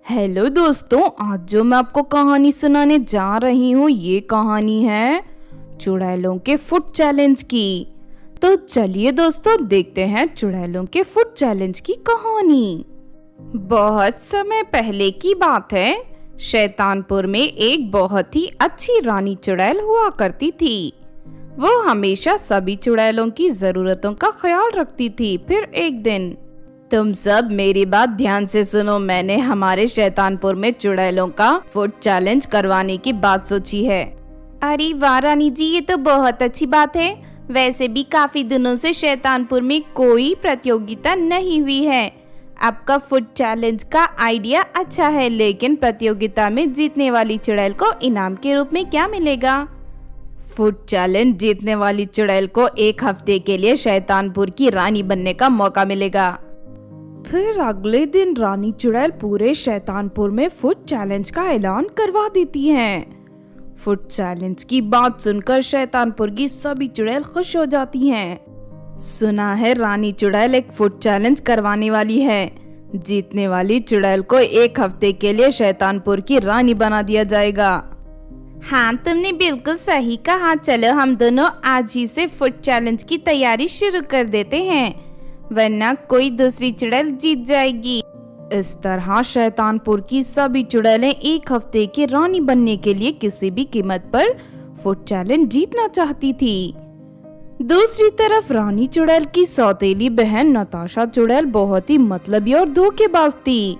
Hello दोस्तों, आज जो मैं आपको कहानी सुनाने जा रही हूँ ये कहानी है चुड़ैलों के फुट चैलेंज की। तो चलिए दोस्तों देखते हैं चुड़ैलों के फुट चैलेंज की कहानी। बहुत समय पहले की बात है, शैतानपुर में एक बहुत ही अच्छी रानी चुड़ैल हुआ करती थी। वो हमेशा सभी चुड़ैलों की जरूरतों का ख्याल रखती थी। फिर एक दिन, तुम सब मेरी बात ध्यान से सुनो, मैंने हमारे शैतानपुर में चुड़ैलों का फुट चैलेंज करवाने की बात सोची है। अरे वाह रानी जी, ये तो बहुत अच्छी बात है। वैसे भी काफी दिनों से शैतानपुर में कोई प्रतियोगिता नहीं हुई है। आपका फुट चैलेंज का आइडिया अच्छा है, लेकिन प्रतियोगिता में जीतने वाली चुड़ैल को इनाम के रूप में क्या मिलेगा? फुट चैलेंज जीतने वाली चुड़ैल को 1 हफ्ते के लिए शैतानपुर की रानी बनने का मौका मिलेगा। फिर अगले दिन रानी चुड़ैल पूरे शैतानपुर में फुट चैलेंज का ऐलान करवा देती हैं। फुट चैलेंज की बात सुनकर शैतानपुर की सभी चुड़ैल खुश हो जाती हैं। सुना है रानी चुड़ैल एक फुट चैलेंज करवाने वाली है। जीतने वाली चुड़ैल को 1 हफ्ते के लिए शैतानपुर की रानी बना दिया जाएगा। हाँ, तुमने बिल्कुल सही कहा। चलो हम दोनों आज ही से फुट चैलेंज की तैयारी शुरू कर देते हैं, वरना कोई दूसरी चुड़ैल जीत जाएगी। इस तरह शैतानपुर की सभी चुड़ैलें 1 हफ्ते की रानी बनने के लिए किसी भी कीमत पर फुट चैलेंज जीतना चाहती थी। दूसरी तरफ रानी चुड़ैल की सौतेली बहन नताशा चुड़ैल बहुत ही मतलबी और धोखेबाज थी।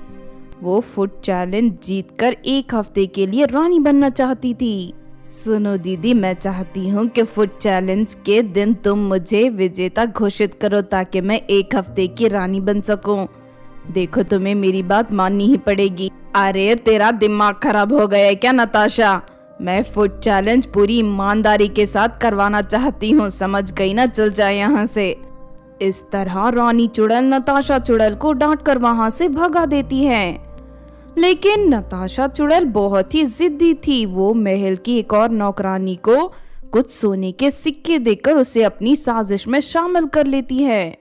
वो फुट चैलेंज जीतकर 1 हफ्ते के लिए रानी बनना चाहती थी। सुनो दीदी, मैं चाहती हूँ कि फुट चैलेंज के दिन तुम मुझे विजेता घोषित करो ताकि मैं 1 हफ्ते की रानी बन सकूं। देखो, तुम्हें मेरी बात माननी ही पड़ेगी। अरे तेरा दिमाग खराब हो गया है क्या नताशा? मैं फुट चैलेंज पूरी ईमानदारी के साथ करवाना चाहती हूँ, समझ गई ना? चल जाए यहाँ से। इस तरह रानी चुड़ैल नताशा चुड़ैल को डांट कर वहाँ से भगा देती है। लेकिन नताशा चुड़ैल बहुत ही जिद्दी थी। वो महल की एक और नौकरानी को कुछ सोने के सिक्के देकर उसे अपनी साजिश में शामिल कर लेती है।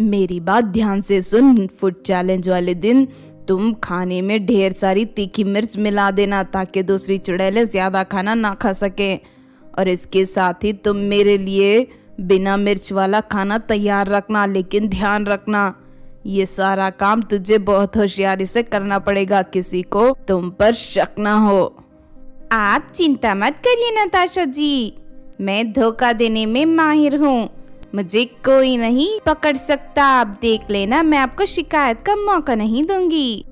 मेरी बात ध्यान से सुन। फुट चैलेंज वाले दिन तुम खाने में ढेर सारी तीखी मिर्च मिला देना ताकि दूसरी चुड़ैलें ज्यादा खाना ना खा सके। और इसके साथ ही तुम मेरे लिए बिना मिर्च वाला खाना तैयार रखना, लेकिन ध्यान रखना ये सारा काम तुझे बहुत होशियारी से करना पड़ेगा, किसी को तुम पर शक ना हो। आप चिंता मत करिए नताशा जी, मैं धोखा देने में माहिर हूँ। मुझे कोई नहीं पकड़ सकता। आप देख लेना, मैं आपको शिकायत का मौका नहीं दूंगी।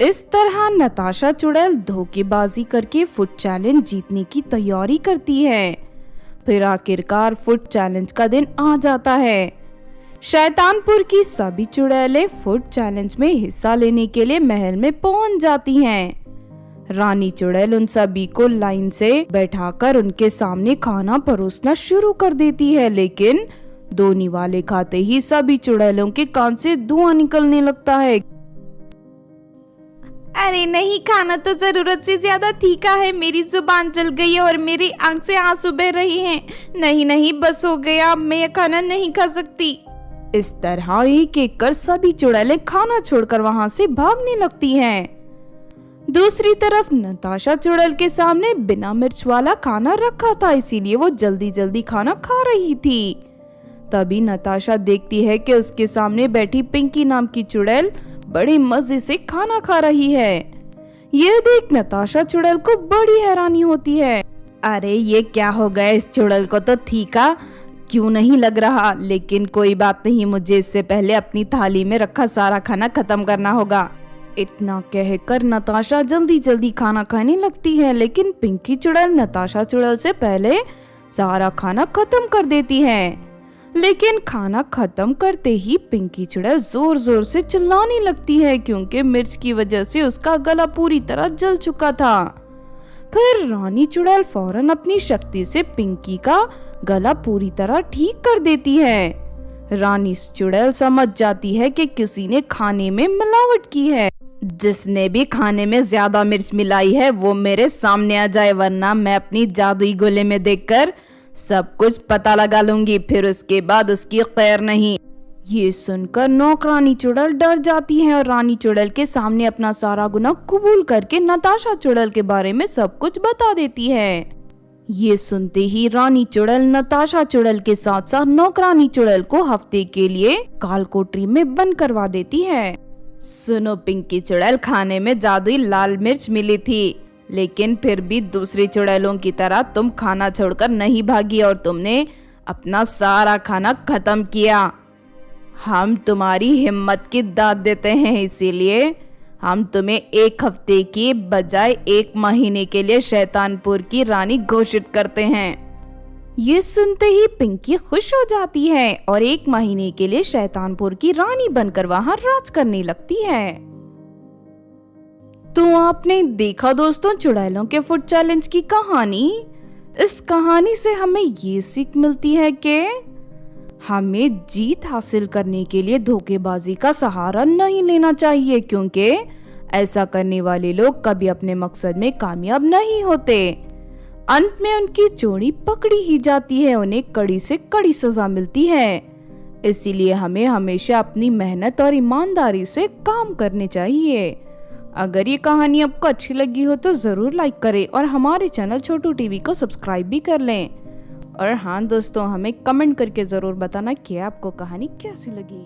इस तरह नताशा चुड़ैल धोखेबाजी करके फुट चैलेंज जीतने की तैयारी करती है। फिर आखिरकार फुट चैलेंज का दिन आ जाता है। शैतानपुर की सभी चुड़ैलें फुट चैलेंज में हिस्सा लेने के लिए महल में पहुंच जाती हैं। रानी चुड़ैल उन सभी को लाइन से बैठाकर उनके सामने खाना परोसना शुरू कर देती है, लेकिन 2 निवाले खाते ही सभी चुड़ैलों के कान से धुआं निकलने लगता है। अरे नहीं, खाना तो जरूरत से ज्यादा तीखा है। मेरी जुबान जल गई है और मेरी आंख से आंसू बह रहे हैं। नहीं नहीं, बस हो गया, मैं ये खाना नहीं खा सकती। इस तरह एक एक कर सभी चुड़ैलें खाना छोड़कर वहां से भागने लगती हैं। दूसरी तरफ नताशा चुड़ैल के सामने बिना मिर्च वाला खाना रखा था, इसीलिए वो जल्दी जल्दी खाना खा रही थी। तभी नताशा देखती है कि उसके सामने बैठी पिंकी नाम की चुड़ैल बड़े मजे से खाना खा रही है। यह देख नताशा चुड़ैल को बड़ी हैरानी होती है। अरे ये क्या हो गया, इस चुड़ैल को तो तीखा क्यों नहीं लग रहा? लेकिन कोई बात नहीं, मुझे इससे पहले अपनी थाली में रखा सारा खाना खत्म करना होगा। इतना कहकर नताशा जल्दी जल्दी खाना खाने लगती है, लेकिन पिंकी चुड़ैल नताशा चुड़ैल से पहले सारा खाना खत्म कर देती है। लेकिन खाना खत्म करते ही पिंकी चुड़ैल जोर जोर से चिल्लाने लगती है, क्योंकि मिर्च की वजह से उसका गला पूरी तरह जल चुका था। फिर रानी चुड़ैल फौरन अपनी शक्ति से पिंकी का गला पूरी तरह ठीक कर देती है। रानी चुड़ैल समझ जाती है कि किसी ने खाने में मिलावट की है। जिसने भी खाने में ज्यादा मिर्च मिलाई है वो मेरे सामने आ जाए, वरना मैं अपनी जादुई गोले में देखकर सब कुछ पता लगा लूंगी। फिर उसके बाद उसकी खैर नहीं। ये सुनकर नौकरानी चुड़ैल डर जाती है और रानी चुड़ैल के सामने अपना सारा गुनाह कबूल करके नताशा चुड़ैल के बारे में सब कुछ बता देती है। ये सुनते ही रानी चुड़ैल नताशा चुड़ैल के साथ साथ नौकरानी चुड़ैल को हफ्ते के लिए काल कोठरी में बंद करवा देती है। सुनो पिंकी चुड़ैल, खाने में जादुई लाल मिर्च मिली थी, लेकिन फिर भी दूसरी चुड़ैलों की तरह तुम खाना छोड़कर नहीं भागी और तुमने अपना सारा खाना खत्म किया। हम तुम्हारी हिम्मत की दाद देते हैं, इसीलिए हम तुम्हें 1 हफ्ते की बजाय 1 महीने के लिए शैतानपुर की रानी घोषित करते हैं। ये सुनते ही पिंकी खुश हो जाती है और 1 महीने के लिए शैतानपुर की रानी बनकर वहां राज करने लगती है। तो आपने देखा दोस्तों चुड़ैलों के फूड चैलेंज की कहानी। इस कहानी से हमें ये सीख मिलती है कि हमें जीत हासिल करने के लिए धोखेबाजी का सहारा नहीं लेना चाहिए, क्योंकि ऐसा करने वाले लोग कभी अपने मकसद में कामयाब नहीं होते। अंत में उनकी चोरी पकड़ी ही जाती है, उन्हें कड़ी से कड़ी सजा मिलती है। इसीलिए हमें हमेशा अपनी मेहनत और ईमानदारी से काम करने चाहिए। अगर ये कहानी आपको अच्छी लगी हो तो जरूर लाइक करें और हमारे चैनल छोटू टीवी को सब्सक्राइब भी कर लें। और हाँ दोस्तों, हमें कमेंट करके जरूर बताना कि आपको कहानी कैसी लगी।